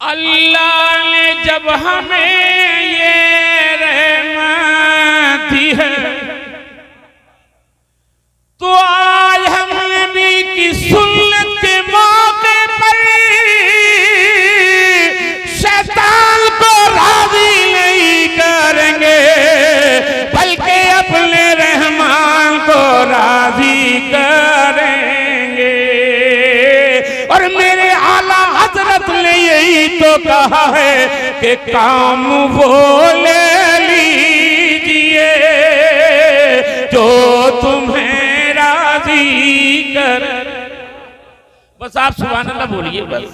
अल्लाह ने जब हमें ये रहमत दी है तो आज हम नबी की सुन्नत के मौके पर शैतान को राजी नहीं करेंगे बल्कि अपने रहमान को राजी करेंगे। और मेरे आला हजरत ने यही तो कहा है कि काम वो ले लीजिए जो तुम्हें राजी कर। बस आप सुभान अल्लाह बोलिए, बस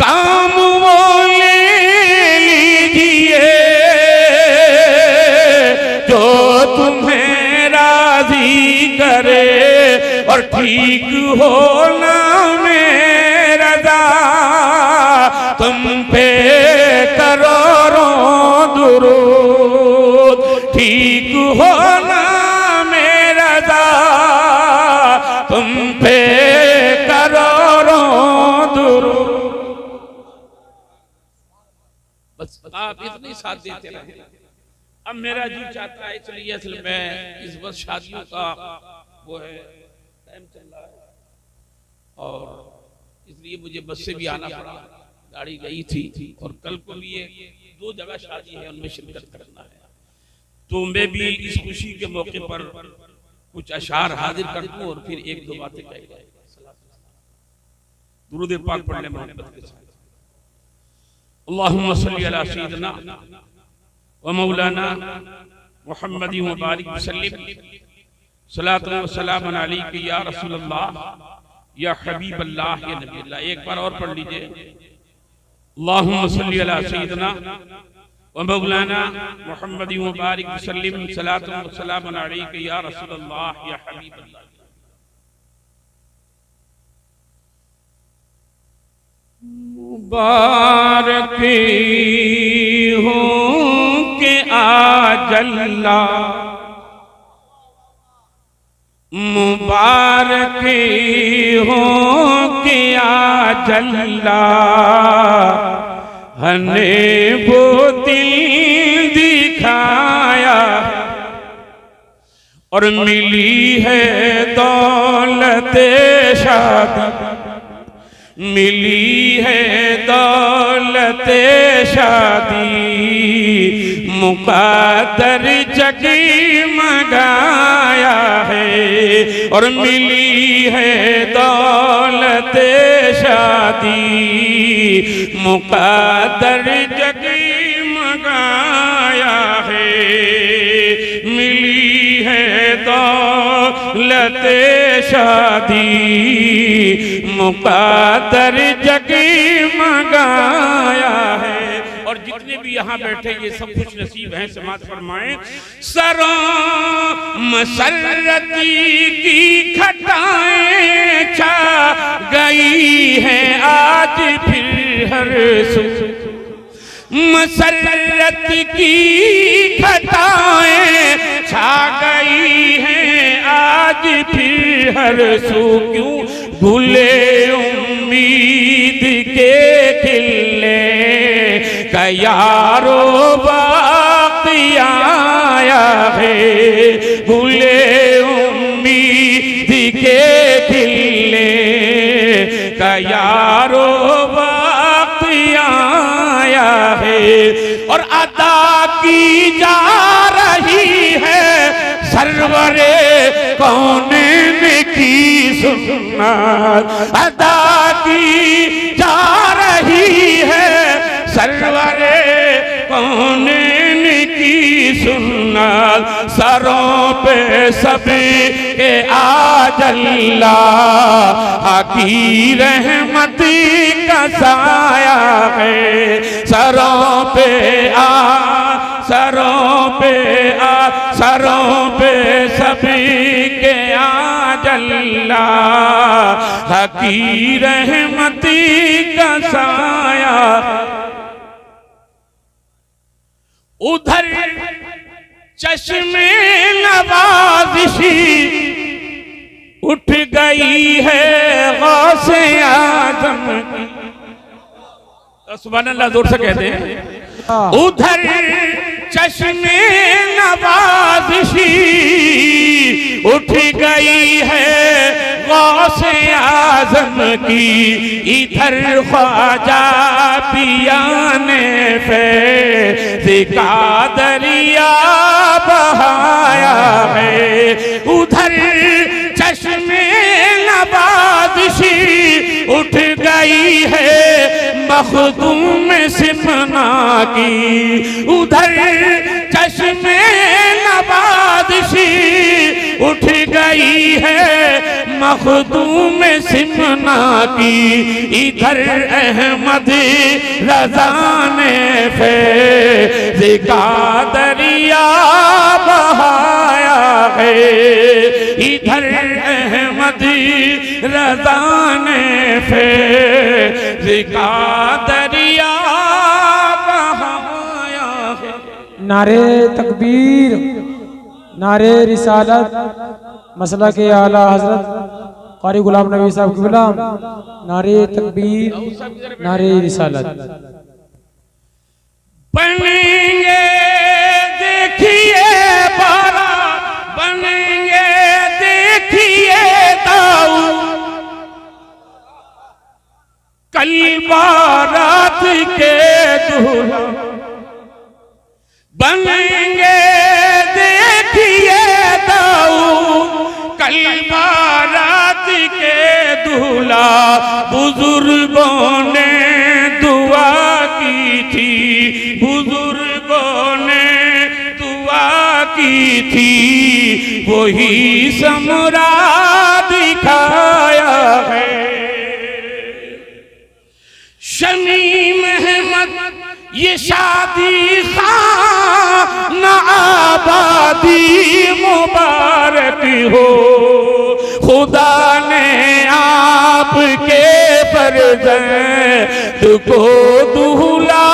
काम वो ले लीजिए जो तुम्हें राजी करे और ठीक होना मेरा तुम पे करोड़ों दुरूद, ठीक होना मेरा तुम पे करोड़ों दुरूद। बस आप इतनी साथ देते रहे। अब मेरा जी चाहता है, इसलिए असल में इस वर्ष शादियों का वो है टाइम चल रहा है और इसलिए मुझे बस से भी आना पड़ा, गाड़ी गई थी और कल को भी ये 2 जगह शादी है उनमें शिरकत करना है। तो मैं भी इस खुशी के मौके पर कुछ अशार हाजिर कर दूं और फिर 1-2 बातें कही जाए। दुरूद पाक पढ़ने मोहब्बत के साथ। अल्लाहुम्मा सल्ली अला सय्यिदिना व मौलाना मुहम्मद व बारिक वसल्लिम सलातु व सलाम अलैका या रसूल अल्लाह या हबीब अल्लाह या नबी अल्लाह। एक बार और पढ़ लीजिए। अल्लाहुम्मा सल्ली अला सय्यिदिना व मौलाना मुहम्मद व बारिक वसल्लिम सलातु व सलाम अलैका या रसूल अल्लाह या हबीब अल्लाह। मुबारक हो के आज अल्लाह, मुबारक हो के आज अल्लाह हने वो दिल दिखाया और मिली है दौलत शादी, मिली है दौलत शादी मुक़द्दर जगमगाया है और मिली है दौलत शादी मुक़द्दर जगमगाया है। मिली है दौलत शादी मुक़द्दर जगमगाया है। और जितने भी यहाँ बैठे ये सब कुछ नसीब हैं, समाज फरमाएं। सरों मसरती की खटाएं छा गई हैं आज फिर हर सू, मसरत की खटाएं छा गई हैं आज फिर हर सू। क्यों भूले उम्मीद के खिलने का यारो बाक़ी आया है, भूले उम्मीद के खिलने का यारो बाक़ी आया है। और अदा की जा रही है सरवरे कौनैन की सुन्नत, अदा की जा रही है सरवरे कौनैन की सुन्नत। सरों पे सभी के आज अल्लाह की रहमती का साया है। सरों पे सरों पे सरों पे सभी के आज अल्लाह की रहमती का साया। उधर चश्मे नवाज़िशी उठ गई है गौसे आज़म की, सुभान अल्लाह जोर से कहते हैं। उधर चश्मे नवाज़िशी उठ गई है गौसे आज़म की, इधर ख्वाजा पिया ने फैज़ का दरिया बहाया है। उधर चश्मे नवाज़िशी उठ गई है मखदूम सिमना की, उधर चश्मे नवाज़िशी उठ गई है मखदूम सिमना की, इधर अहमद रज़ा ने फैज़ का दरिया बहाया है। इधर अहमद रज़ा ने फैज़ का दरिया बहाया है। नारे तकबीर, नारे रिसालत, मसला के आला हजरत क़ारी गुलाम नबी साहब की गुलाम, नारे तकबीर, नारे रिसालत। बनेंगे देखिए बारा, बनेंगे देखिए दाऊद, कल बारात के दूल्हा। बनेंगे देखिए दाऊद, कल बारात के दूल्हा। बुजुर्गों ने दुआ की थी, बुजुर्गों ने दुआ की थी, वही समरा दिखाया है। शमीम अहमद ये शादी खाना आबादी मुबारक हो, खुदा ने आपके फर्जंद को दूल्हा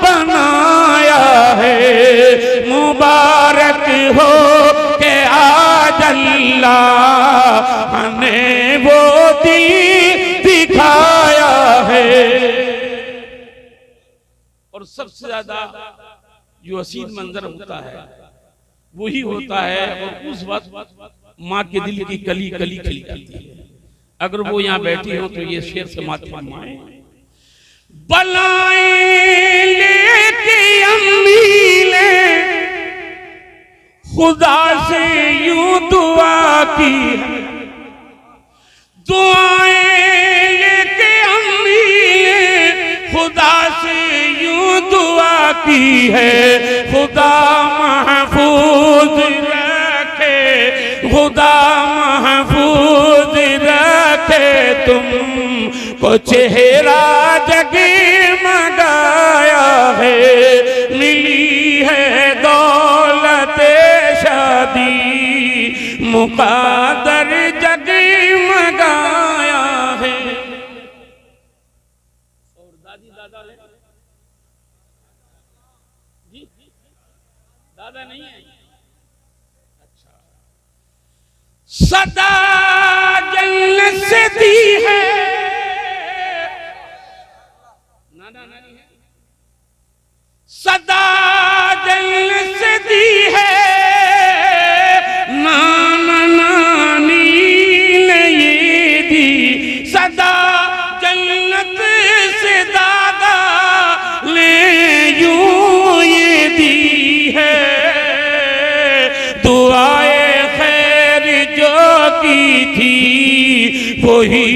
बनाया है। मुबारक हो के आज अल्लाह ने वो दिल दिखाया है। और सबसे ज्यादा जो हसीन मंजर होता है वही होता है, और उस वक्त माँ के दिल की कली कली खिली जाती है। अगर वो यहाँ बैठी हो तो ये शेर से मात फरमाए। बलाएं लेके अम्मी ने खुदा से यूं दुआ की, दुआएं लेके अम्मी ने खुदा से यूं दुआ की है। खुदा महफूज रखे, खुदा महफूज रखे तुम को चेहरा जगमगाया है। मिली है दौलत शादी, मुक़द्दर जगमगाया है। और दादी दादा है जी, दादा नहीं है। अच्छा, सदा जन्नत से दी है, नाना नानी है। सदा जन्नत से दी है, नाना नानी ने ये दी। सदा जन्नत से दादा ने यूं ये दी है। दुआए खैर जो की थी वही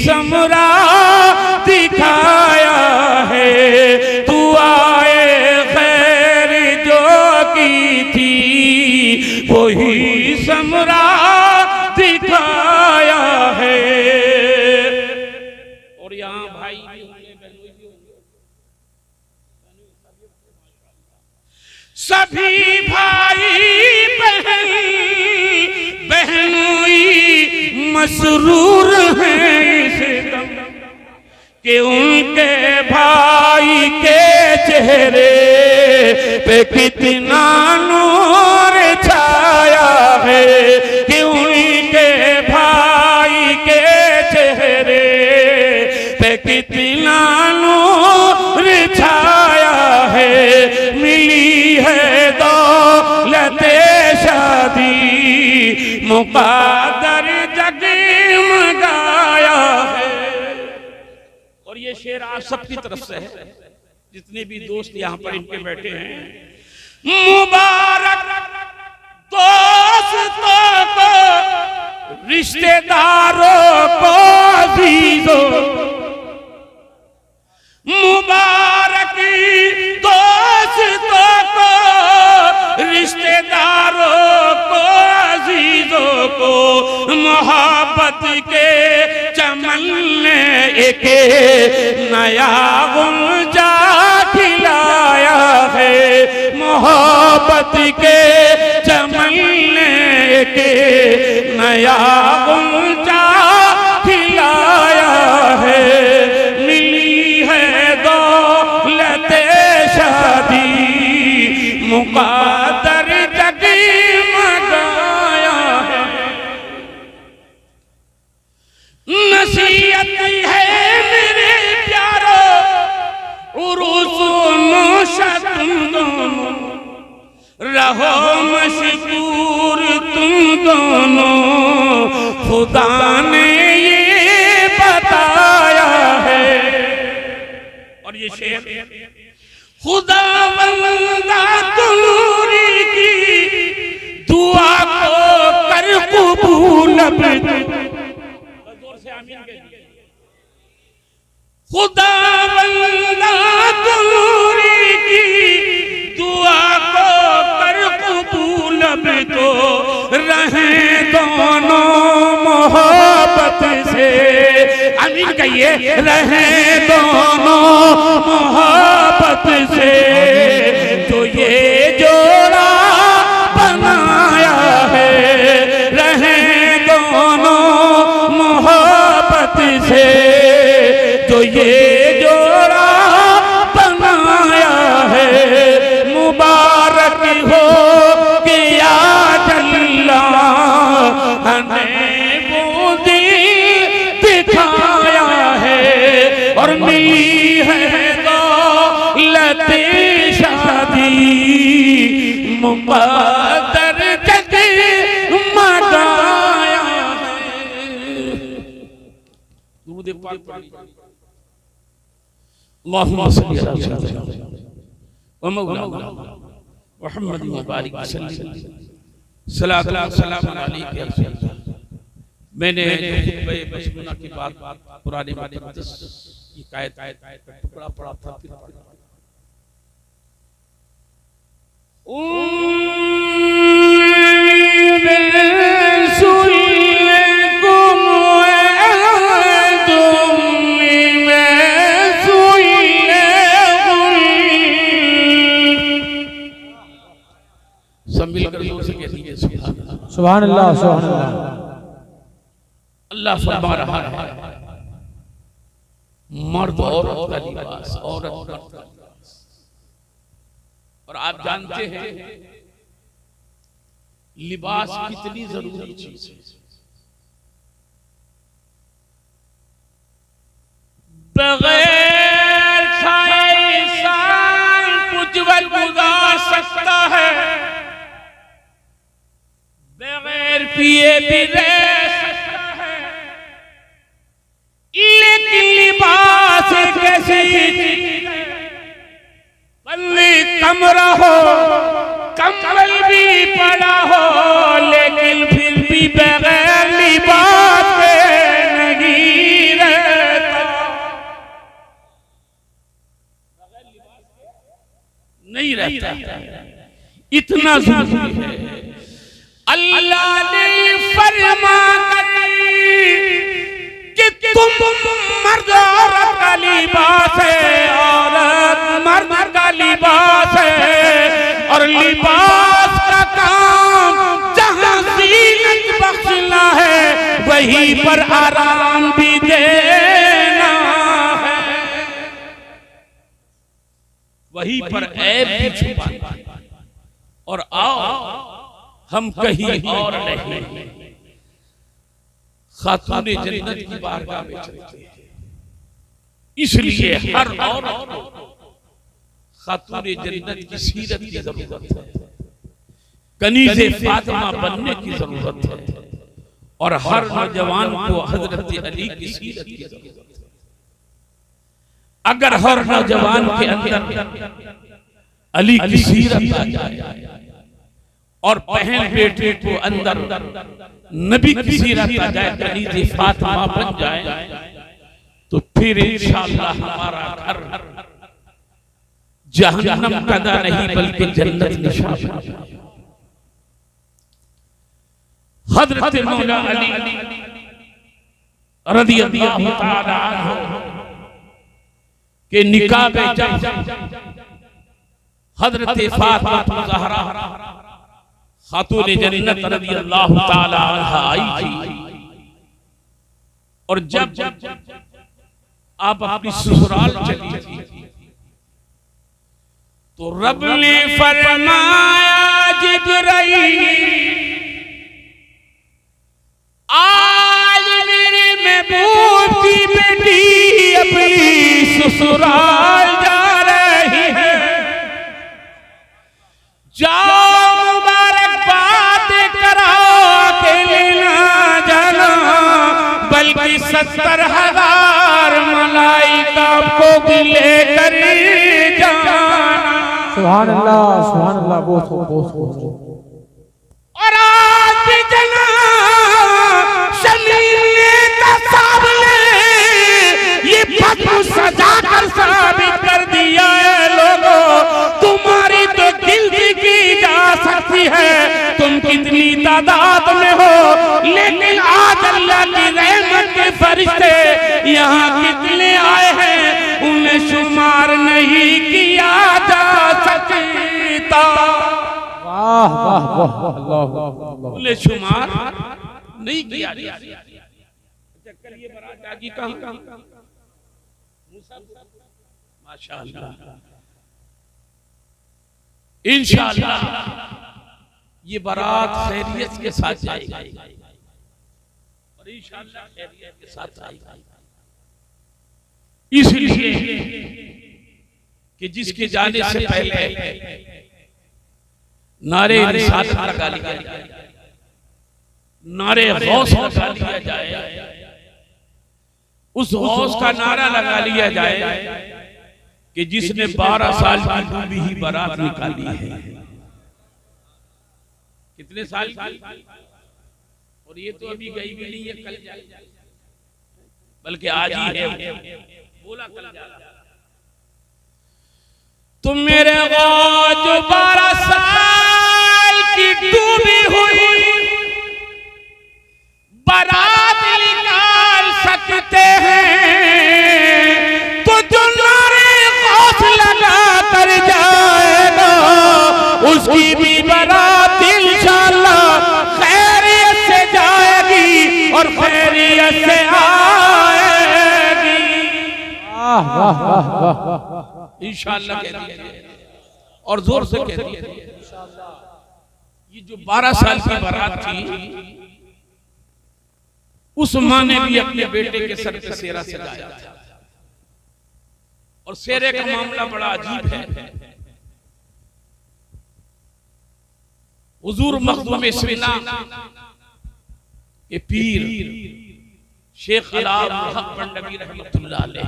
समरा दिखाया है। दुआए खैर जो की थी वही समरा दिखाया है। और यहाँ भाई भी होंगे, बहनोई भी होंगे, सभी भाई बहन बहनोई मसरूर हैं इस दम कि उनके भाई के चेहरे पे कितना नूर छाया है। कि उनके भाई के चेहरे पे कितना नूर मुक़द्दर जगमगाया है। और ये शेर आप सबकी तरफ से है, जितने भी दोस्त यहाँ पर इनके बैठे हैं। मुबारक दोस्तों को, रिश्तेदारों को, अजीजों, मुबारक दोस्तों को, रिश्तेदारों को, अजीजों को, मोहब्बत के चमन ने एक नया गुंजा खिलाया है। मोहब्बत के चमन ने एक नया गुंजा खिलाया है। मिली है दौलते शादी, मुक़द्दर जगमगाया है। नसीहत है मेरे प्यारो, उरूस नौशद दोनों, रहो मशकूर तुम दोनों, खुदा ने ये बताया है। और ये शेर खुदा बंदा तुलूरी की दुआ को कर कबूल, जोर से आमीन कहिए। खुदा बंदा तुलूरी की दुआ को कर कबूल, तो रहे दोनों मोहब्बत से। आमीन कहिए। रहे दोनों मोहब्बत से, तो ये जोड़ा बनाया है। रहे दोनों मोहब्बत से, तो ये जोड़ा बनाया है। मुबारक हो कि आज अल्लाह हमें वो दिल दिखाया है। और मिली है दौलते शादी, मुक़द्दर जगमगाया है। दुरूद पाक पढ़िए। अल्लाहुम्मा सल्ली अला सय्यिदिना व मौलाना मुहम्मद व बारिक वसल्लम, सलात व सलाम अलैका या रसूल अल्लाह। मैंने खुतबे बसमना की बात पुराने मुक़द्दस की आयत टुकड़ा पढ़ा था। सुभान अल्लाह, सुभान अल्लाह। अल्लाह फरमा रहा है, मर्द औरत का लिबास, औरत मर्द का लिबास। और आप जानते हैं लिबास कितनी जरूरी चीज है। बगैर खाए इंसान कुछ वक्त गुजार सकता है, बगैर पिए भी रह सकता है, लेकिन लिबास कैसी चीज है। बल्ली कमरा हो, कंबल भी पड़ा हो, लेकिन फिर भी बगैर लिबास के नहीं रहता। बगैर लिबास के नहीं रहता, इतना जरूरी है। अल्लाह ने फरमा कि तुम मर्द औरत का लिबास है, औरत मर्द का लिबास है। और लिबास का काम जहां जीनत बख्शना है, वहीं पर आराम भी देना है, वहीं पर ऐब भी छुपाना। और आओ हम कहीं और नहीं, खातूने जन्नत की बारगाह में चलते हैं। इसलिए हर औरत को खातूने जन्नत की सीरत की जरूरत है, कनीज़े फातिमा बनने की जरूरत है। और हर नौजवान को हजरत अली की सीरत की जरूरत है। अगर हर नौजवान के अंदर अली की सीरत आ जाए और बहन बेटे को अंदर नबी की सीरत आ जाए, कनीज़े फातिमा बन जाए, तो फिर इंशाअल्लाह हमारा घर जहन्नम कदा नहीं बल्कि जन्नत निशान। हज़रत मौला अली रज़ियल्लाहु ताला अन्हु के निकाह में जब हज़रत फातिमा ज़हरा खातून जन्नत रज़ियल्लाहु ताला अन्हा आई थी, और जब आप अपनी ससुराल चली थी तो रब ने फरमाया जिब्राइल आज मेरे महबूब की बेटी अपनी ससुराल जा रही है, जाओ मुबारकबाद कराओ, अकेले ना जाना बल्कि 70,000 मलाइका को लेकर जाना। सुभान अल्लाह बहुत। और आज भी जना ये फतवा सजा कर साबित कर दिया है लोगों, तुम्हारी तो गिनती की जा सकती है तुम कितनी तादाद में हो, लेकिन आज अल्लाह की रहमत के फरिश्ते यहाँ कितने आए हैं उन्हें शुमार नहीं किया जा सकता। वाह वाह वाह अल्लाह, उन्हें शुमार नहीं किया जा सकता। कल ये बारात आगी कहाँ? माशाअल्लाह, इंशाअल्लाह ये बारात खैरियत के साथ जाएगी और इंशाअल्लाह खैरियत के साथ आएगी। इसलिए कि जिसके जाने से पहले नारे रिसालत लगा लिया जाए, नारे गौस लगा लिया जाए, उस गौस का नारा लगा लिया जाए कि जिसने 12 साल की डूबी ही बारात निकाली है। कितने साल की? और ये तो अभी गई भी नहीं है, कल जाएगी, बल्कि आज ही है, बोला कल जाएगा। तुम मेरे गौस 12 साल की डूबी हुई बारात निकाल सकते हैं तो जो नारे गौस लगा कर जाएगा उसकी भी बारात इंशाअल्लाह खैरियत से जाएगी और खैरियत से आएगी। वाह वाह वाह वाह, इंशाअल्लाह कह दिया और जोर से कह दिया। ये जो 12 साल की बारात थी उस माँ ने भी अपने बेटे के सर पे सेरा सजाया था, और सेरे का मामला बड़ा अजीब है। हुजूर मखदूम सुन्ना के पीर शेख अलाल हक मंडवी रहमतुल्लाह अलैह,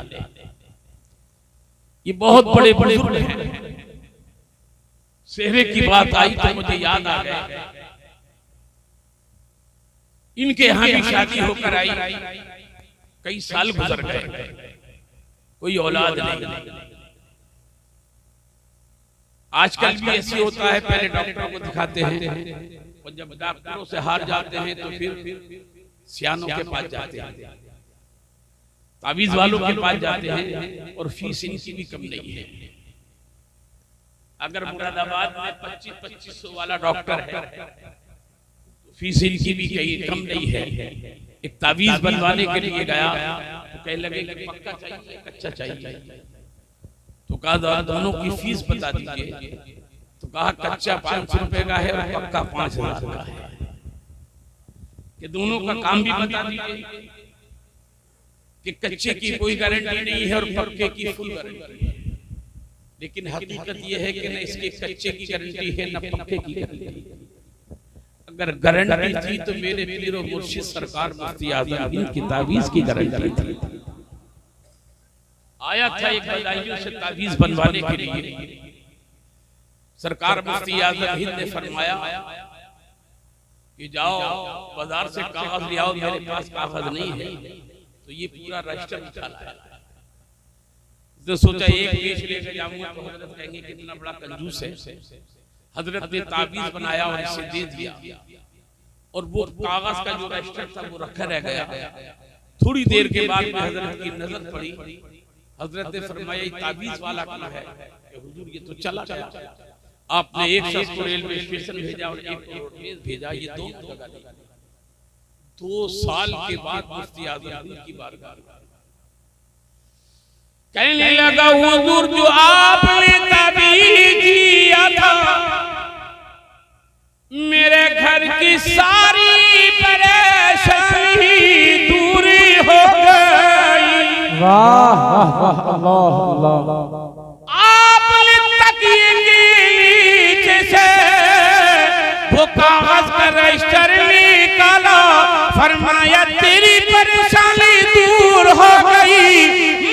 ये बहुत बड़े बुजुर्ग हैं। सेहरे की बात आई तो मुझे याद आ गया, इनके यहाँ भी शादी होकर आई, कई साल गुजर गए, कोई औलाद नहीं। आजकल भी ऐसे होता है, पहले डॉक्टरों को दिखाते हैं और जब डॉक्टरों से हार जाते हैं तो फिर सियानों के पास जाते हैं, तावीज वालों के पास जाते हैं, और फीस इनकी भी कम नहीं है। अगर मुरादाबाद में 2500 वाला डॉक्टर है, फीस इनकी भी कहीं कम नहीं है। एक तावीज बनवाने के लिए गया तो कहने लगे कि पक्का चाहिए कच्चा चाहिए, तो कहा दोनों की फीस बता दीजिए, तो कहा कच्चा 500 रुपए का है और पक्का 5000 का है, कि दोनों का काम भी बता दीजिए कि कच्चे की कोई गारंटी नहीं है और पक्के की फुल गारंटी है। लेकिन हकीकत यह है कि न इसके कच्चे की गारंटी है न पक्के की गारंटी। अगर गारंटी थी तो मेरे पीर और मुर्शिद सरकार मुफ्ती आजम हिंद की तावीज की गारंटी थी। आया था एक बदायूं से तावीज बनवाने के लिए, सरकार मुफ्ती आजम हिंद ने फरमाया कि जाओ बाजार से कागज ले आओ, मेरे पास कागज नहीं है। तो ये पूरा रजिस्टर उठा लाया। तो सोचा एक पेश लेकर जाऊंगा तो हजरत कहेंगे कितना बड़ा कंजूस है। हजरत ने ताबीज बनाया और इसे दे दिया, और वो कागज का जो रजिस्टर था वो रखा रह गया। थोड़ी देर के बाद में हजरत की नजर पड़ी। हजरत ने फरमाया ये ताबीज वाला कौन है? हुजूर ये तो चला गया। आपने एक शख्स को रेलवे स्टेशन भेजा और एक को रोडवेज भेजा, ये दोनों जगह नहीं। 2 साल के बाद मुफ्ती आजम की बारगाह कहने लगा हुजूर जो आपने ताबीज दिया था मेरे घर की सारी परेशानी दूरी हो गई। वाह वाह वाह, अल्लाह अल्लाह। आपने तकिए के नीचे से वो कागज का रजिस्टर निकाला, फरमाया तेरी परेशानी दूर हो गई।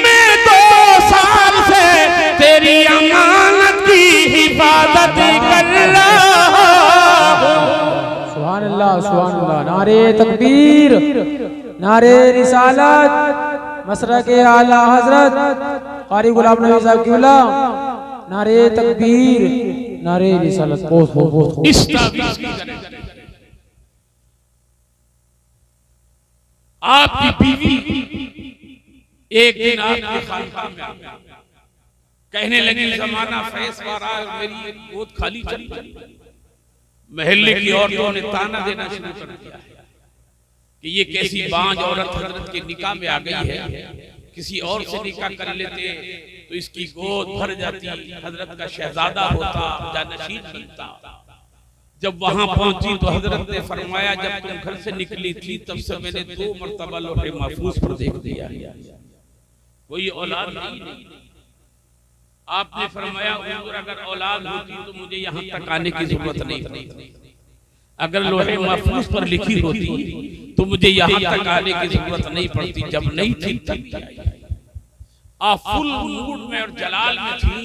मैं 2 साल से तेरी अमानत की हिफाजत कर रहा हूं। सुभान अल्लाह सुभान अल्लाह। नारे तकबीर, नारे रिसालत, मसरक आला हजरत कारी गुलाम नबी साहब क़िबला। नारे तकबीर, नारे रिसालत। बहुत इस ताबीज की गारंटी। आपकी बीवी एक दिन आपके खानकाह में कहने लगी जमाना फैसला रहा है, मेरी गोद खाली चली। महल्ले की औरतों ने ताना देना शुरू कर दिया कि ये कैसी बांझ औरत हजरत के निकाह में आ गई है, किसी और से निकाह कर लेते तो इसकी गोद भर जाती, हजरत का शहजादा होता, जानशीन मिलता। जब वहां पहुंची तो हजरत ने फरमाया जब तुम घर से निकली थी तब से मैंने 2 मरतबा लोहे महफूज पर देख दिया, कोई औलाद नहीं। आपने फरमाया अगर औलाद होती तो मुझे यहाँ तक आने की जरूरत नहीं पड़ती, अगर लोहे महफूज पर लिखी होती तो मुझे यहाँ तक आने की जरूरत नहीं पड़ती। जब नहीं थी तब आप फुल मूड में और जलाल में थी,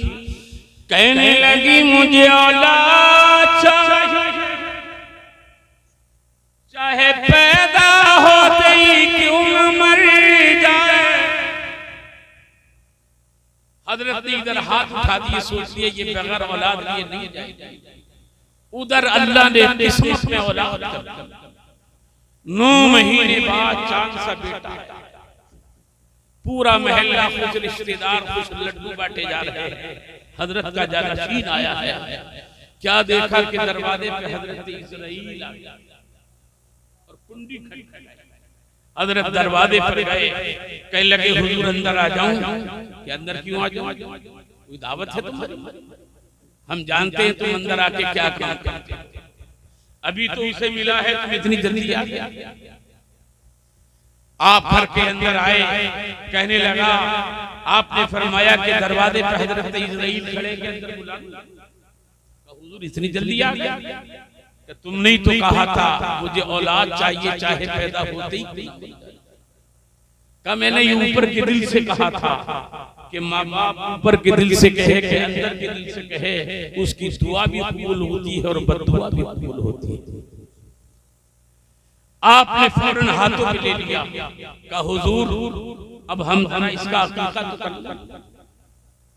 कहने लगी मुझे औलाद चाहिए, चाहे पैदा होते ही क्यों न मर जाए। हजरत ने इधर हाथ उठा दिए, सोच लिए ये बगैर औलाद लिए नहीं जाएगी। उधर अल्लाह ने किस्मत में औलाद कर दी। 9 महीने बाद चांद सा बेटा, पूरा महल्ला खुश, रिश्तेदार खुश, लड्डू बांटे जा रहे हैं। हजरत का जानशीन आया है, क्या देखा कि दरवाजे पे हजरत इस्राईल आ गया और कुंडी खटखटाई। हजरत दरवाजे पर गए, कहने लगे हुजूर अंदर आ जाऊं? कि अंदर क्यों आ जाऊं? कोई दावत है तुम्हारी? हम जानते हैं तुम अंदर आके क्या काम करते हो, अभी तो उसे मिला है, तुम इतनी जल्दी आ गया। आप घर के अंदर आए, कहने लगा आपने फरमाया कि दरवाजे पर हजरत इस्राईल खड़े के अंदर बुला लो। हुजूर इतनी जल्दी आ गया? तुमने ही तो कहा था मुझे औलाद चाहिए चाहे पैदा होते ही। का मैंने ऊपर के दिल से कहा था कि माँ बाप ऊपर के दिल से कहे कि अंदर के दिल से कहे, उसकी दुआ भी कबूल होती है और बद्दुआ भी कबूल होती है। आपने फौरन हाथों में ले लिया, कहा हुजूर अब हम इसका अकीका तो कर लें।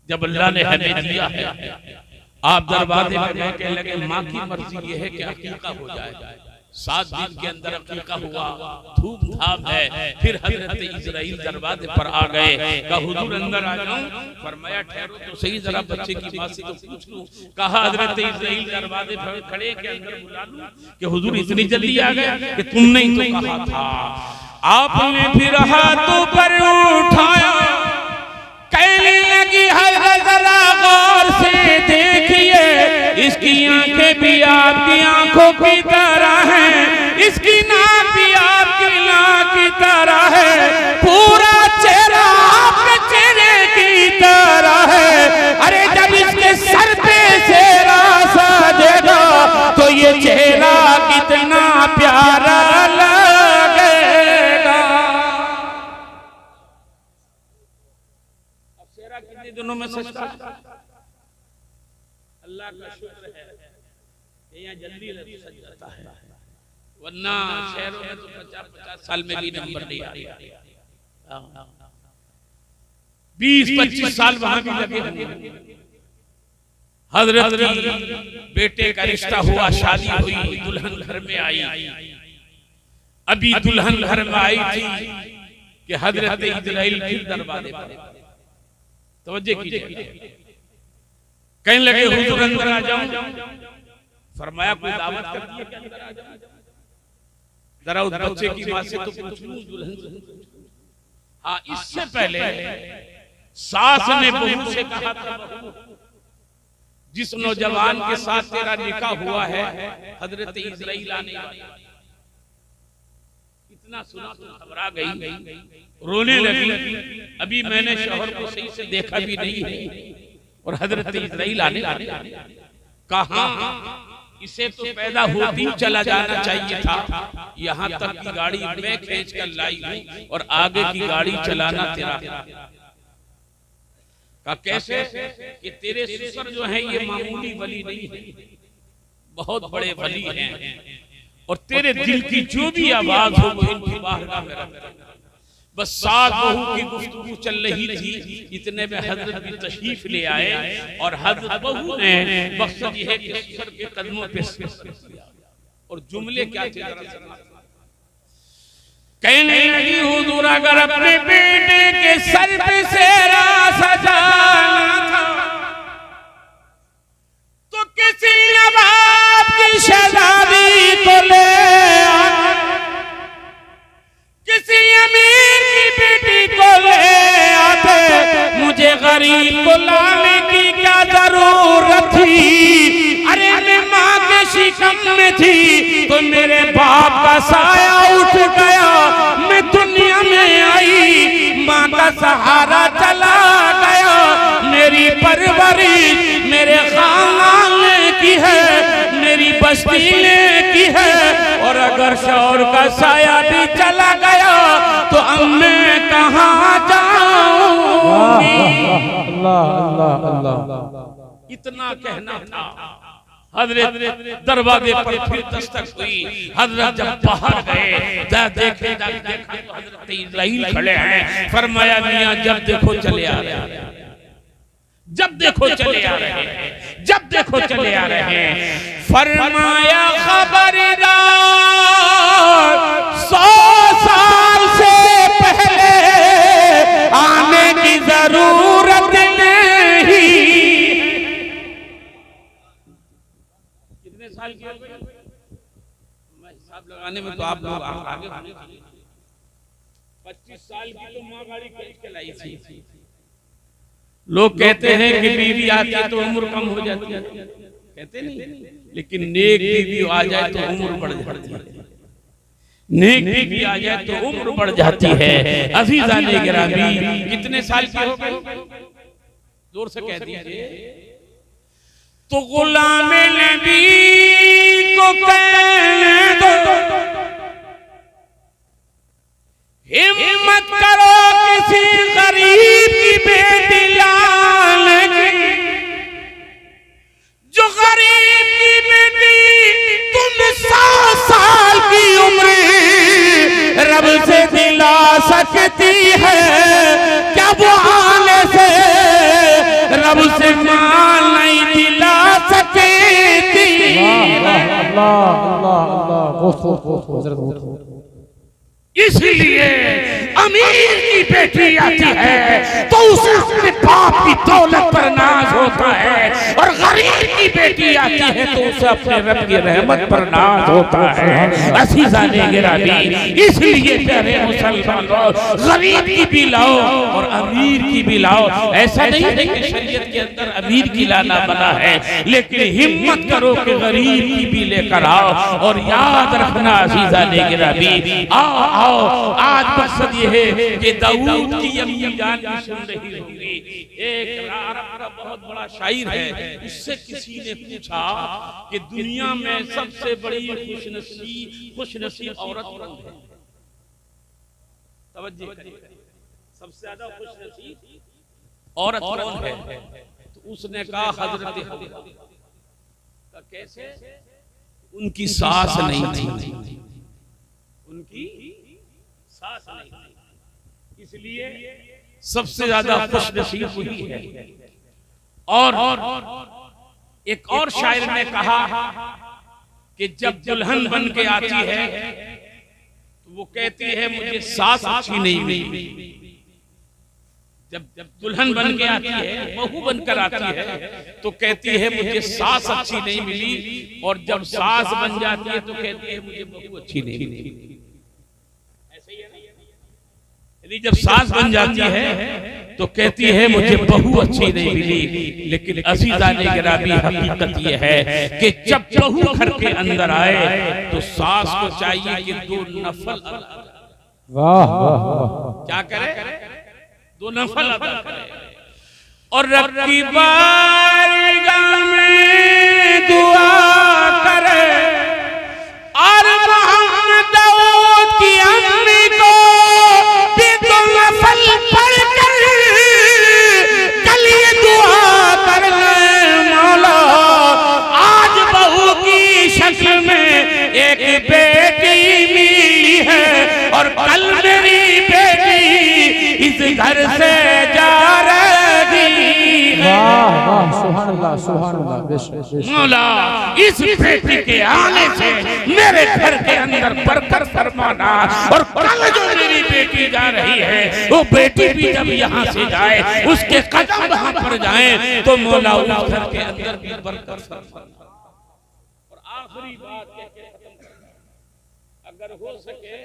जब अल्लाह ने हमें दिया है, आप दरवाजे पर गए, कहने लगे माँ की मर्जी ये है कि अकीका हो जाए। 7 दिन के अंदर अकीका हुआ, धूमधाम है। फिर हजरत इस्राईल दरवाजे पर आ गए, कहा हुजूर अंदर आ जाऊं? फरमाया ठहरो तो सही, जरा बच्चे की माँ से तो पूछ लूं। कहा हजरत इस्राईल दरवाजे पर खड़े के अंदर बुला लूं कि हुजूर इतनी जल्दी आ गए कि तुमने ही तो कहा था। आपने फिर हाथों पर उठाया, कहने लगी हजरत जरा गौर से देखिए, इसकी आंखें भी आपकी आंखों की तरह हैं, इसकी नाक भी आपकी नाक की तरह है, पूरा चेहरा आपके चेहरे की तरह है। अरे जब इसके सर पे सेहरा साजेगा तो ये चेहरा कितना दोनों में सस्ता। अल्लाह का शुक्र है यहाँ जल्दी सज जाता है, वरना शहरों में तो 50-50 साल में भी नंबर नहीं आ रहा। 20-25 साल वहां भी लगे होंगे। हजरत की बेटे का रिश्ता हुआ, शादी हुई, दुल्हन घर में आई। अभी दुल्हन घर में आई थी कि हजरत इजराइल फिर दरवाजे पर। तवज्जो कीजिए, कहने लगे हुजूर अंदर आ जाऊं। फरमाया कोई दावत कर दी है कि अंदर आ जाऊं? जरा उस बच्चे की मां से तो पूछूं दुल्हन। हाँ, इससे पहले सास ने बहू से कहा था, जिस नौजवान के साथ तेरा निकाह हुआ है हजरत इजराइल आने वाला। इतना सुना तो घबरा गई, रोने लगी। अभी मैंने शौहर को सही से देखा भी नहीं है और हजरत इजराइल आने वाले। कहां, इसे तो पैदा होती चला जाना चाहिए था। यहाँ तक की गाड़ी मैं खींच कर लाई हूं और आगे की गाड़ी चलाना तेरा। का कैसे कि तेरे ससुर जो हैं ये मामूली वली नहीं है, बहुत बड़े वली हैं, और तेरे दिल की जो भी आवाज हो वो इनकी बारगाह में रख। बस सास बहू की गुफ्तगू चल रही थी, इतने में हजरत भी तशरीफ ले आए और हजरत बहू ने मकसद ये है कि ससुर के कदमों पे और जुमले क्या थे कहने लगी, हुजूर अगर अपने बेटे के सर पे सेहरा सजाना था तो किसी नवाब की शहजादी को ले आना, किसी अमीर की बेटी को ले आते। मुझे गरीब को लाने की क्या जरूरत थी? अरे मैं माँ के शिकम में थी तो मेरे बाप का साया उठ गया, मैं दुनिया में आई माँ का सहारा चला गया। मेरी परवरिश मेरे खानदान ने की है, मेरी बस्ती ने की है, और अगर शौहर का साया भी चला गया तो अब मैं कहाँ जाऊंगी? अल्लाह अल्लाह अल्लाह। इतना कहना था। हजरत दरवाजे पर फिर दस्तक हुई। हजरत जब बाहर गए देखा तो हजरत इजराइल खड़े हैं। फरमाया मियां जब देखो चले आ रहे हैं, जब देखो चले आ रहे हैं, जब देखो चले आ रहे हैं। फरमाया खबरदार 100 साल से पहले आने की जरूरत नहीं। कितने साल की हो गई? मैं हिसाब लगाने में तो आप लोग आगे होने चाहिए। 25 साल की तो माँ गाड़ी खरीद के लाई थी। लोग कहते हैं कि बीवी आती है तो उम्र कम हो जाती है, कहते नहीं, लेकिन नेक बीवी आ जाए तो उम्र बढ़ जाती है। नेक बीवी आ जाए तो उम्र बढ़ जाती है। अज़ीज़ाने गिरामी, कितने साल की हो गई? जोर से कह दीजिए। तो गुलाम नबी को कहने दो, हिम्मत करो किसी गरीब की बेटी लाने की, जो गरीब की बेटी तुम 100 साल की उम्र रब से दिला सकती है। क्या वो आने से रब से माल नहीं दिला सकती? अल्लाह अल्लाह अल्लाह। इसलिए अमीर की बेटी आती है तो उसे अपने बाप की दौलत पर नाज होता है, और गरीब की बेटी आती है तो उसे अपने रब की रहमत पर नाज होता है। अज़ीज़ाने गिरामी, इसलिए प्यारे मुसलमानों, गरीब की भी लाओ और अमीर की भी लाओ। ऐसा नहीं है कि शरीयत के अंदर अमीर की लाना बना है, लेकिन हिम्मत करो कि गरीब की भी लेकर आओ। और याद रखना अज़ीज़ाने गिरामी, आओ आज मकसद ये है कि दाऊद की अम्मी जान भी सुन रही होगी। एक अरब का बहुत बड़ा शायर है, उससे किसी ने पूछा कि दुनिया में सबसे बड़ी खुशनसीब औरत कौन है? तवज्जो करिए, सबसे ज्यादा खुशनसीब औरत कौन है? तो उसने कहा हजरत हव्वा। कैसे? उनकी सास नहीं थी, उनकी सास नहीं थी, इसलिए सबसे ज्यादा खुशनसीब हुई है। और एक और शायर ने कहा कि जब दुल्हन बन के आती है तो वो कहती है मुझे सास अच्छी नहीं मिली। जब दुल्हन बन के आती है, बहू बनकर आती है, तो कहती है मुझे सास अच्छी नहीं मिली, और जब सास बन जाती है तो कहती है मुझे बहू अच्छी नहीं मिली। ऐसे ही है ना? यदि जब सास बन जाती है तो कहती है मुझे बहू अच्छी नहीं मिली। लेकिन अज़ीज़ान गिरामी, हकीकत ये है कि जब बहू घर के अंदर आए तो सास को चाहिए कि दो नफल, वाह वाह वाह, क्या करे? दो नफल अदा करे। और रब की बारगाह में दुआ करे, और मोहम्मद दाऊद की अम्मी को भी दो नफल पढ़ कर कल ये दुआ कर ले मौला, आज बहू की शक्ल में एक बेटी मिली है, और कल मेरी बेटी इस घर से जा रही है। वाह वाह, सुभान अल्लाह सुभान अल्लाह, बेशक मौला इस बेटी के आने से मेरे घर के अंदर बरकत फरमाना, और कल जो मेरी बेटी जा रही है वो बेटी भी जब यहाँ से जाए, उसके कदम वहाँ पर जाए, तो मौला उस घर के अंदर भी बरकत फरमाना। और आखिरी बात कहके खत्म करना, अगर हो सके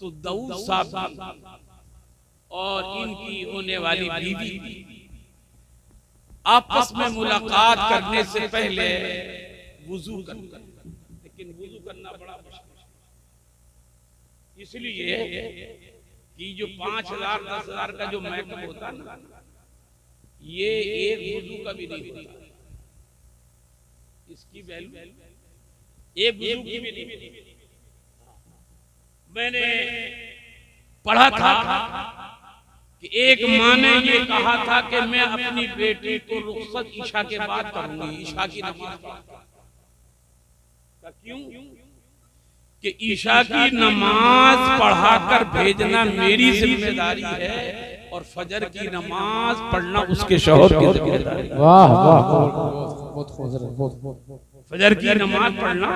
तो दाऊद साहब और इनकी होने वाली बीवी आपस में मुलाकात करने से पहले वुजू करना, लेकिन वुजू करना बड़ा मुश्किल, इसलिए कि जो 5,000 10,000 का जो मेकअप होता ना, ये एक वुजू का भी नहीं होता, इसकी वैल्यू एक वुजू की भी नहीं। मैंने पढ़ा था कि एक माँ ने ये कहा था कि मैं अपनी बेटी को रुखसत ईशा के बाद करूंगी, ईशा की नमाज पढ़कर। क्यों? कि ईशा की नमाज पढ़ाकर भेजना मेरी जिम्मेदारी है, और फजर की नमाज पढ़ना उसके शौहर की जिम्मेदारी। वाह वाह, बहुत खूबसूरत। फजर की नमाज पढ़ना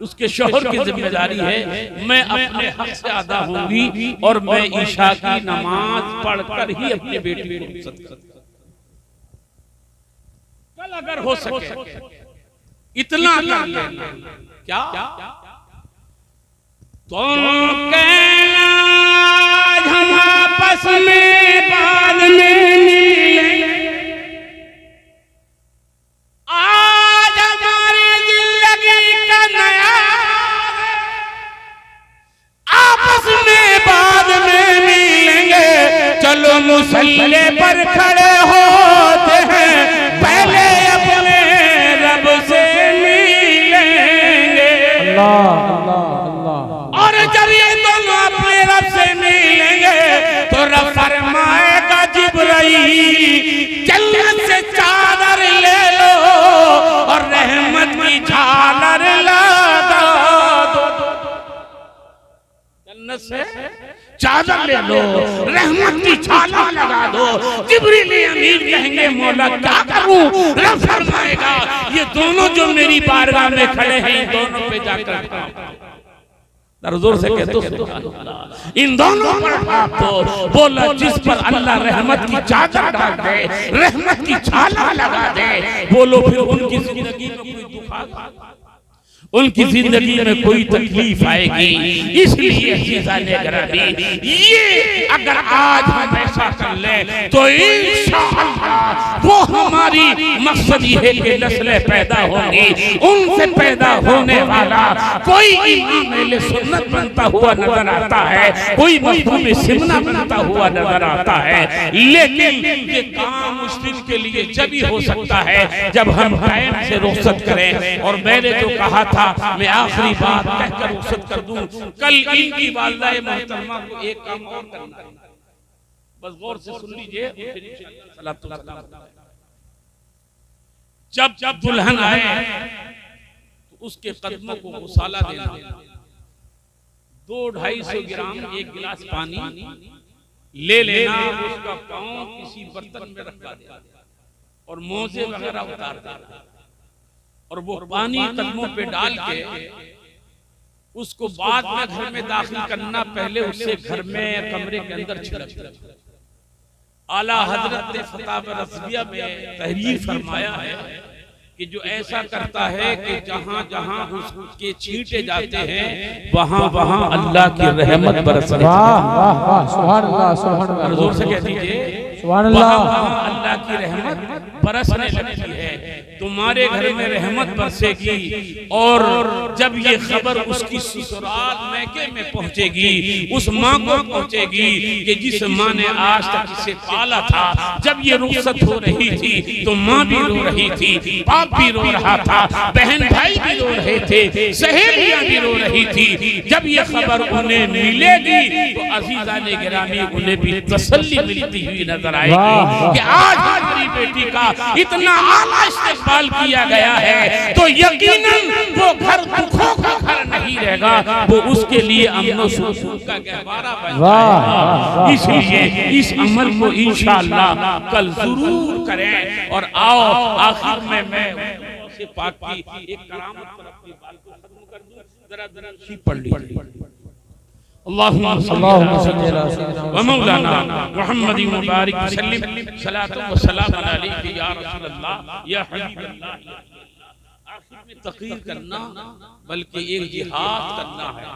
उसके शौहर की जिम्मेदारी है। मैं अपने हक से अदा होंगी, और मैं ईशा की नमाज पढ़कर ही अपनी बेटी को रुखसत करूंगा। कल अगर हो सके इतना कर लेना, क्या तो कहना हम आपस में बाद में मिलेंगे, आज हमारी जिंदगी का नया आपस में बाद में मिलेंगे। चलो मुसल्ले पर खड़े होते हैं, पहले अपने रब से मिलेंगे। अल्लाह अल्लाह अल्लाह। और जब ये दोनों अपने रब से मिलेंगे तो रब फरमाएगा जिब्राईल जन्नत से चादर ले लो और रहमत की झालर लगा दो। जन्नत से चादर ले लो, रहमत की झालर लगा दो। जिब्रील अमीन कहेंगे मौला क्या करूं? रब फरमाएगा ये दोनों जो मेरी बारगाह में खड़े हैं, इन दोनों पे जाकर जोर से कहते इन दोनों पर हाथ दो। बोला जिस पर अल्लाह रहमत की चादर डाल दे, रहमत की झालर लगा दे, बोलो फिर उनकी जिंदगी में कोई दुख आएगा, उनकी जिंदगी में कोई तकलीफ आएगी। इसलिए अज़ीज़ाने गिरामी, ये अगर आज हम ऐसा कर ले तो इंशाअल्लाह वो हमारी मकसद ये है कि नस्लें पैदा होंगी, उनसे पैदा होने वाला कोई इमाम अहले सुन्नत बनता हुआ नजर आता है, कोई मखदूम सिमना बनता हुआ नजर आता है। लेकिन ये काम मुस्लिम के लिए जब ही हो सकता है जब हम टाइम से रुखसत करें। और मैंने तो कहा था, मैं आखिरी बात कहकर रुखसत कर दूं, कल इनकी वालिदा मोहतरमा को एक काम और करना है। बस गौर से सुन लीजिए। जब जब दुल्हन आए तो उसके कदमों को मसाला देना, 200-250 ग्राम 1 गिलास पानी ले लेना, उसका पांव किसी बर्तन में रखा देना और मोजे वगैरह उतार देना, और वो पानी कदमों पे डाल के उसको बाद में घर में दाखिल करना, पहले उससे घर में कमरे के अंदर छिड़क। आला हजरत ने फतावा रज़विया में तहरीर फरमाया है कि जो ऐसा करता है कि जहां जहां उसके छींटे जाते हैं वहां वहां अल्लाह की रहमत बरसती है। वाह वाह वाह, सुभान अल्लाह सुभान अल्लाह, जोर से कह दीजिए सुभान अल्लाह। अल्लाह की रहमत बरसने लगती है, तुम्हारे घर में रहमत बरसेगी। और जब ये खबर उसकी ससुराल मैके में पहुंचेगी, उस माँ को पहुंचेगी कि जिस माँ ने आज तक इसे पाला था, जब ये रुखसत हो रही थी तो माँ भी रो रही थी, बाप भी रो रहा था, बहन भाई भी रो रहे थे, सहेलियां भी रो रही थी। जब ये खबर उन्हें मिलेगी तो अजीज़ाने गिरामी उन्हें भी तसल्ली मिलती हुई नजर आएगी कि आज हमारी बेटी का इतना आला इस्तेमाल किया गया है, तो यकीनन वो घर दुखों का घर नहीं रहेगा, वो उसके लिए अमन सुकून का गहवारा बन जाएगा। इसलिए इस अमल को इंशाअल्लाह कल जरूर करें। और आओ आखिर में मैं से पाक की एक करामत पर अपनी बात को खत्म कर दूं, जरा जरा पढ़ लीजिए। अल्लाहुम्मा सल्ली अला सय्यिदिना व मौलाना मुहम्मदिन मुबारक वसल्लम सलातो व सलाम अलैहि या रसूल अल्लाह या हबीब अल्लाह। आखिर में तकरीर करना बल्कि एक जिहाद करना है,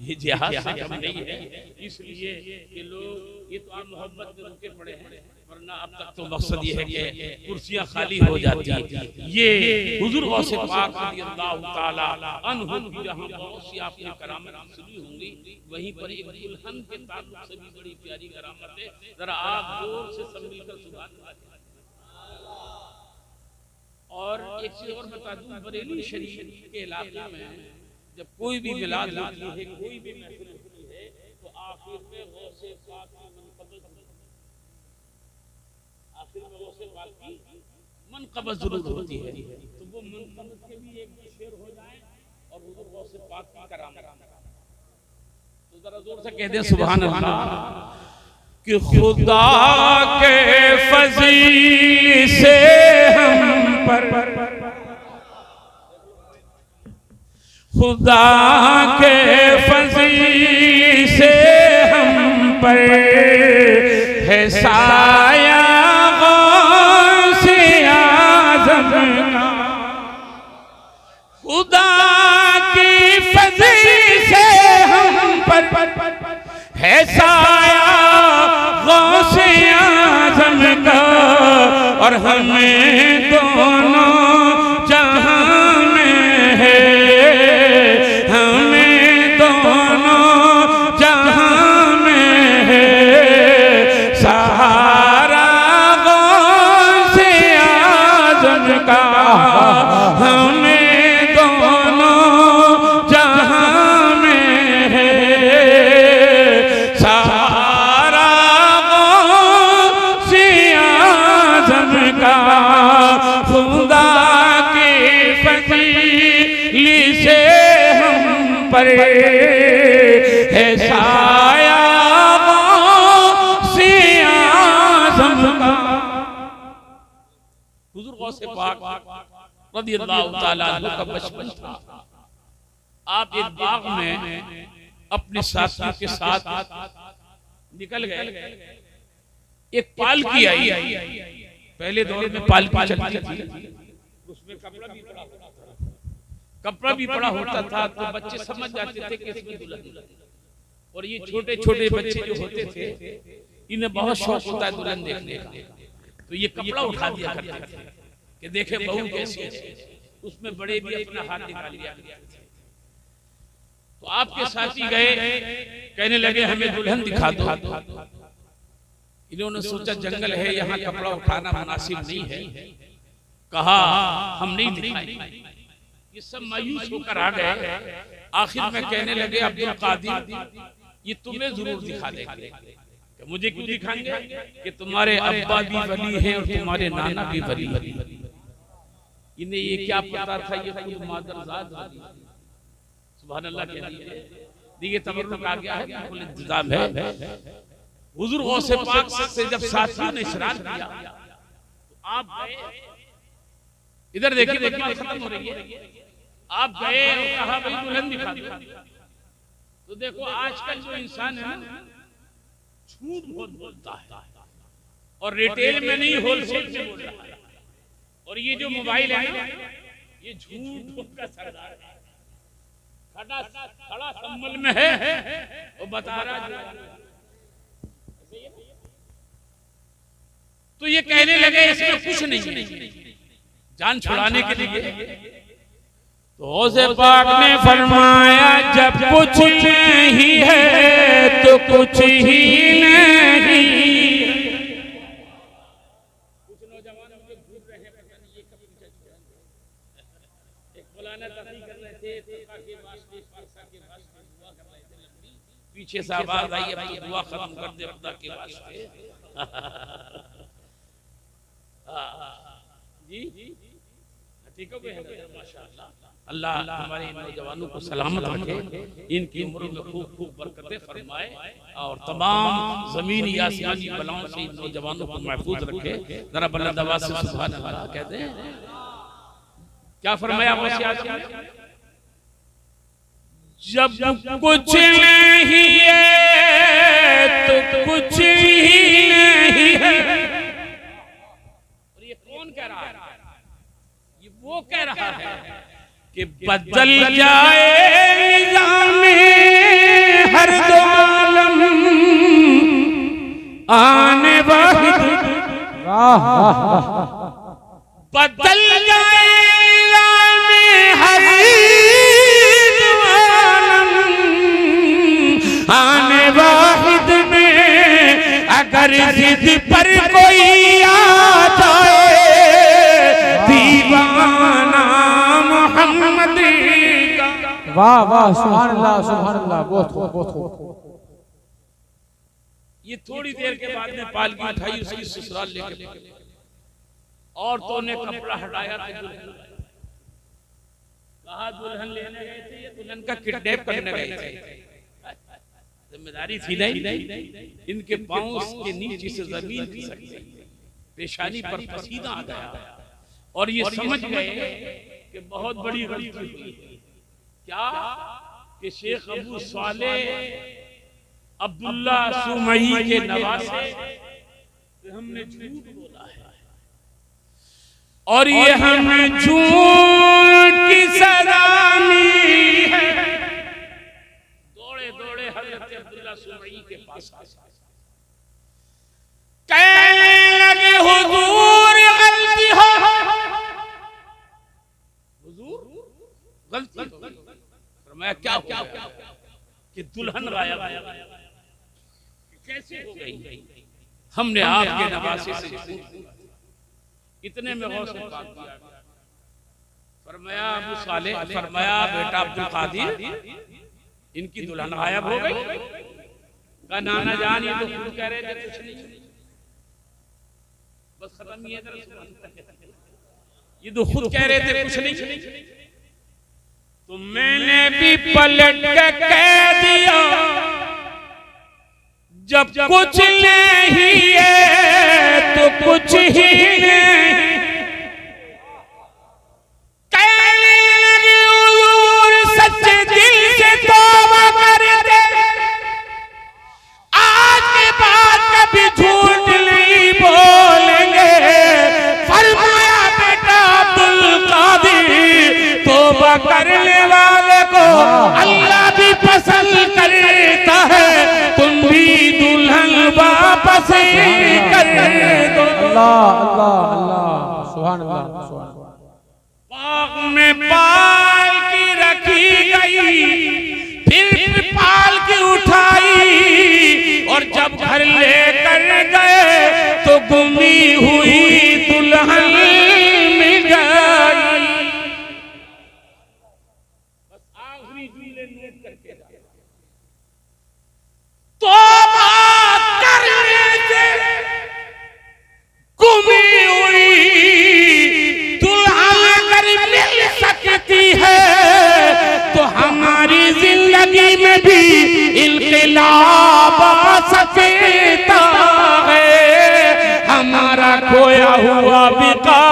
ये जिहाद से कम नहीं है। इसलिए कि लोग ये तो आप मोहब्बत में रुके पड़े हैं, वरना अब तक तो मकसद ये है कि कुर्सियां खाली हो जाती हैं। ये हुजूर गौसे पाक रज़ियल्लाहु ताला अन्हु की जहां बहुत सी आपने करामत सुनी होंगी, वहीं पर एक दुल्हन के ताल्लुक से भी बड़ी प्यारी करामत है। जरा आप जोर से सब मिलकर सुभान अल्लाह। और एक चीज और बता दूं, बरेली शरीफ के इलाके में जब कोई भी मिलाद होती है, कोई भी महफिल होती है, तो आखिर में गौसे पाक की मनक़बत जरूर होती है। तो वो मनक़बत के भी एक शेर हो जाए और हुजूर गौसे पाक की करामत, तो जरा जोर से कह दे सुभान अल्लाह कि खुदा के फज़ील से हम पर, खुदा के फज़ील से हम पर है साया गौसे आज़म का, खुदा की फज़ील से हम पर है साया गौसे आज़म का। और हमें दोनों जहां में है, हमें दोनों जहां में है सहारा गौसे आज़म का। हमें दोनों जहां में है सहारा गौसे आज़म का। खुदा की फज़ील से हम पर है साया गौसे आज़म का। हुजूर गौसे पाक रज़ियल्लाहु ताला अन्हु का बचपन था। आप एक बाग में अपने साथियों के साथ निकल गए। एक पालकी आई, पहले दौर में पालकी चलती थी, उसमें कपड़ा भी पड़ा होता था, तो बच्चे समझ जाते थे कि इसमें दुल्हन। और ये छोटे छोटे बच्चे जो होते थे, इन्हें बहुत शौक होता है दुल्हन देखने का, तो ये कपड़ा उठा दिया करते थे कि देखे बहू कैसी है। उसमें बड़े भी अपना हाथ निकाल लिया। तो आपके साथी गए, कहने लगे हमें दुल्हन दिखा दो। इन्होंने सोचा जंगल है, यहाँ कपड़ा उठाना मुनासिब नहीं है। कहा हम नहीं दिखाएंगे। ये सब मायूस होकर आ गए। आखिर में कहने लगे अब्दुल कादिर ये तुम्हें जरूर दिखा देंगे। मुझे क्यों दिखाएंगे कि तुम्हारे अब्बा भी वली है और तुम्हारे नाना भी वली है। इन्हें ये क्या पता था ये खुद मादरजाद वली है। सुभान अल्लाह कह दिए। देखिए तबर्रुक आ गया है, बिल्कुल इंतजाम है। हुजूर गौसे पाक से जब साथियों ने इशरार किया तो आप गए, इधर देखिए बात खत्म हो रही है, आप गए और कहा भाई दुल्हन दिखा दो। तो देखो आजकल जो इंसान है ना झूठ बहुत बोलता है और रिटेल में नहीं होलसेल में बोल रहा है। और ये जो मोबाइल है ना ये झूठ का सरदार है, खड़ा संभल में है वो बता रहा है। तो ये कहने लगे इसमें कुछ नहीं है, जान छुड़ाने के लिए। तो गौसे पाक ने फरमाया जब कुछ नहीं है तो कुछ ही नहीं। कुछ नौजवान मुझे घूर रहे हैं, पता नहीं ये कब एक मौलाना तकरीर कर रहे थे फक़ह के वास्ते, फ़ारसा के वास्ते दुआ कर रहे थे लंबी, पीछे से आवाज आई अब तो दुआ खत्म कर दे खुदा के वास्ते। जी ठीक हो गए माशाअल्लाह। अल्लाह हमारे नौजवानों को सलामत रखे, इनकी उम्र में खूब खूब बरकतें फरमाए और तमाम ज़मीनी आसमानी बलाओं से इन नौजवानों को महफूज रखे। जरा बुलंद आवाज़ से सुभान अल्लाह कहते हैं। क्या फरमाया जब कुछ नहीं है तो कुछ ही नहीं है। और ये कौन कह रहा है? ये वो कह रहा है कि बदल जाए निज़ामे हर दो आलम आने वाहिद। बदल जाए निज़ामे हर दो आलम आने वाहिद में अगर जिद पर कोई आ जाए दीवाना वाह वाह सुभान अल्लाह बहुत खूब। ये थोड़ी देर के बाद में पालकी उठाई उसकी ससुराल लेके औरतों ने कपड़ा हटाया तो कहा दुल्हन लेने गए थे, ये दुल्हन का किडनैप करने गए थे। जिम्मेदारी थी नहीं, इनके पांव के नीचे से जमीन खिसक गई, पेशानी पर पसीना आ गया और ये समझ गए कि बहुत बड़ी गलती हुई है। क्या कि शेख अबू साले अब्दुल्ला सुमई के नवासे हमने झूठ बोला है और ये हमें झूठ की सजा मिली है। दौड़े दौड़े हजरत अब्दुल्ला सुमई के पास कहने लगे हुजूर गलती हो, हुजूर गलती हो। मैं क्या कि दुल्हन गायब कैसे हो गई? हमने आपके नवासे से इतने में गौस ने बात किया। फरमाया अबू साले, फरमाया बेटा अब्दुल कादिर इनकी दुल्हन गायब हो गई। का नाना जान ये तो खुद कह रहे थे कुछ नहीं, बस खत्म ही है। ये तो खुद कह रहे थे कुछ नहीं, तो मैंने भी पलट के कह दिया जब कुछ नहीं है तो कुछ ही नहीं। कहने लगे हुजूर सच्चे दिल से तौबा कर दे, आज के बाद कभी झूठ नहीं बोलेंगे। फरमाया बेटा अब्दुल कादिर तौबा करने वाले को अल्लाह भी पसंद करता है, तुम भी दुल्हन वापस कर दो। अल्लाह अल्लाह अल्लाह सुभान अल्लाह सुभान। बाग में पालकी रखी गई, फिर पालकी उठाई और जब घर लेकर गए तो गुमी हुई दुल्हन मिल गई। बस आखिरी जुमले नोट करके तौबा कर सकता है हमारा खोया हुआ विकास